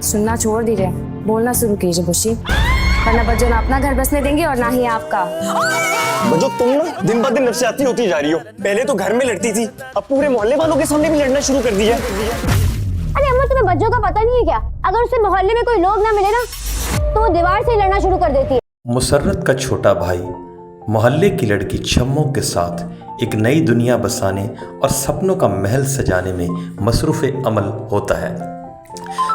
सुनना छोड़ दीजिए, बोलना शुरू कीजिए बुशी, वरना बच्चों ना अपना घर बसने देंगे और ना ही आपका। बच्चों तुम ना दिन ब दिन नफसियाती होती जा रही हो। पहले तो घर में लड़ती थी, अब पूरे मोहल्ले वालों के सामने भी लड़ना शुरू कर दिया। अरे अम्मा, तुम्हें बच्चों का पता नहीं है क्या? अगर उसे मोहल्ले में कोई लोग ना मिले ना तो वो दीवार से ही लड़ना शुरू कर देती है। मुसर्रत का छोटा भाई मोहल्ले की लड़की छम्मो के साथ एक नई दुनिया बसाने और सपनों का महल सजाने में मसरूफ़ अमल होता है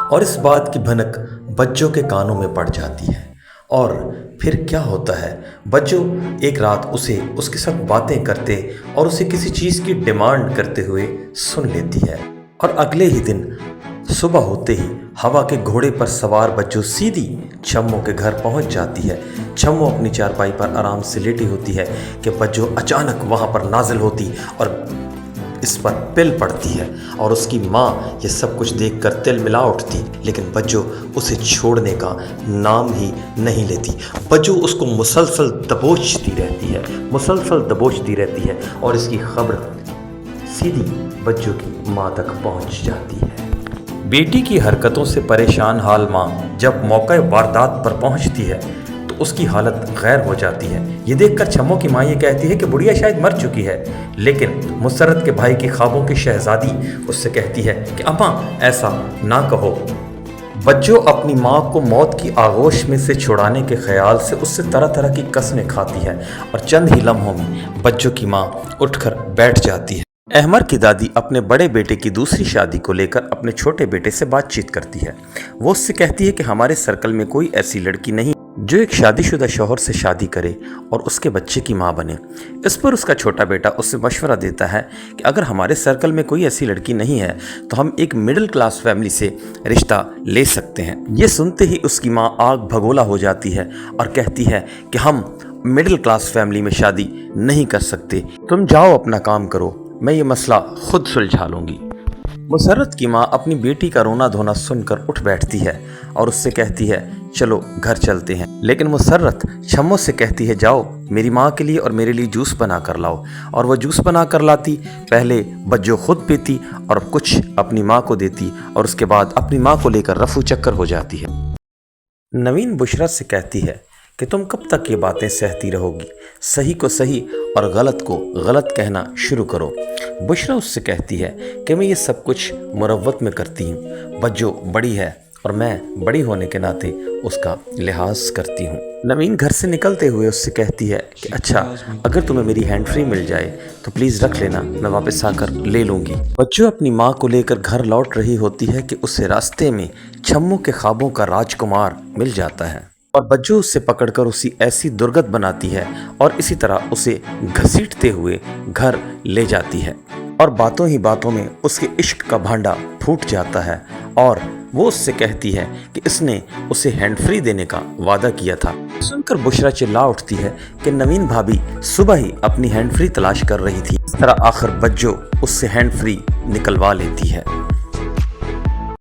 और इस बात की भनक बच्चों के कानों में पड़ जाती है। और फिर क्या होता है, बच्चों एक रात उसे उसके साथ बातें करते और उसे किसी चीज़ की डिमांड करते हुए सुन लेती है और अगले ही दिन सुबह होते ही हवा के घोड़े पर सवार बच्चों सीधी छम्मो के घर पहुंच जाती है। छम्मो अपनी चारपाई पर आराम से लेटी होती है कि बच्चों अचानक वहां पर नाजिल होती और इस पर पिल पड़ती है और उसकी माँ ये सब कुछ देखकर तिल मिला उठती, लेकिन बच्चों उसे छोड़ने का नाम ही नहीं लेती। बच्चों उसको मुसलसल दबोचती रहती है और इसकी खबर सीधी बच्चों की माँ तक पहुँच जाती है। बेटी की हरकतों से परेशान हाल माँ जब मौके वारदात पर पहुंचती है तो उसकी हालत गैर हो जाती है। ये देखकर छम्मो की माँ ये कहती है कि बुढ़िया शायद मर चुकी है, लेकिन मुसर्रत के भाई की ख्वाबों की शहजादी उससे कहती है कि अम्मा ऐसा ना कहो। बच्चों अपनी माँ को मौत की आगोश में से छुड़ाने के ख्याल से उससे तरह तरह की कसमें खाती है और चंद ही लम्हों में बच्चों की माँ उठकर बैठ जाती है। अहमर की दादी अपने बड़े बेटे की दूसरी शादी को लेकर अपने छोटे बेटे से बातचीत करती है। वो उससे कहती है कि हमारे सर्कल में कोई ऐसी लड़की नहीं जो एक शादीशुदा शौहर से शादी करे और उसके बच्चे की माँ बने। इस पर उसका छोटा बेटा उससे मशवरा देता है कि अगर हमारे सर्कल में कोई ऐसी लड़की नहीं है तो हम एक मिडिल क्लास फैमिली से रिश्ता ले सकते हैं। ये सुनते ही उसकी माँ आग भगोला हो जाती है और कहती है कि हम मिडिल क्लास फैमिली में शादी नहीं कर सकते, तुम जाओ अपना काम करो, मैं ये मसला खुद सुलझा लूँगी। मुसर्रत की माँ अपनी बेटी का रोना धोना सुनकर उठ बैठती है और उससे कहती है चलो घर चलते हैं, लेकिन मुसर्रत छम्मो से कहती है जाओ मेरी माँ के लिए और मेरे लिए जूस बना कर लाओ। और वह जूस बना कर लाती, पहले बच्चों खुद पीती और कुछ अपनी माँ को देती और उसके बाद अपनी माँ को लेकर रफू चक्कर हो जाती है। नवीन बुशरा से कहती है कि तुम कब तक ये बातें सहती रहोगी, सही को सही और गलत को गलत कहना शुरू करो। बुशरा उससे कहती है कि मैं ये सब कुछ मुरव्वत में करती हूँ, बच्चों बड़ी है और मैं बड़ी होने के नाते उसका लिहाज करती हूँ। नवीन घर से निकलते हुए उससे कहती है कि अच्छा अगर तुम्हें मेरी हैंड फ्री मिल जाए तो प्लीज़ रख लेना, मैं वापस आकर ले लूँगी। बच्चों अपनी माँ को लेकर घर लौट रही होती है कि उसे रास्ते में छम्मो के ख्वाबों का राजकुमार मिल जाता है और बच्चों उससे पकड़कर उसी ऐसी दुर्गत बनाती है और इसी तरह उसे घसीटते हुए घर ले जाती है और बातों ही बातों में उसके इश्क का भांडा फूट जाता है और वो उससे कहती है कि इसने उसे हैंड फ्री देने का वादा किया था। सुनकर बुशरा चिल्ला उठती है कि नवीन भाभी सुबह ही अपनी हैंड फ्री तलाश कर रही थी। इस तरह आखिर बच्चों उससे हैंड फ्री निकलवा लेती है।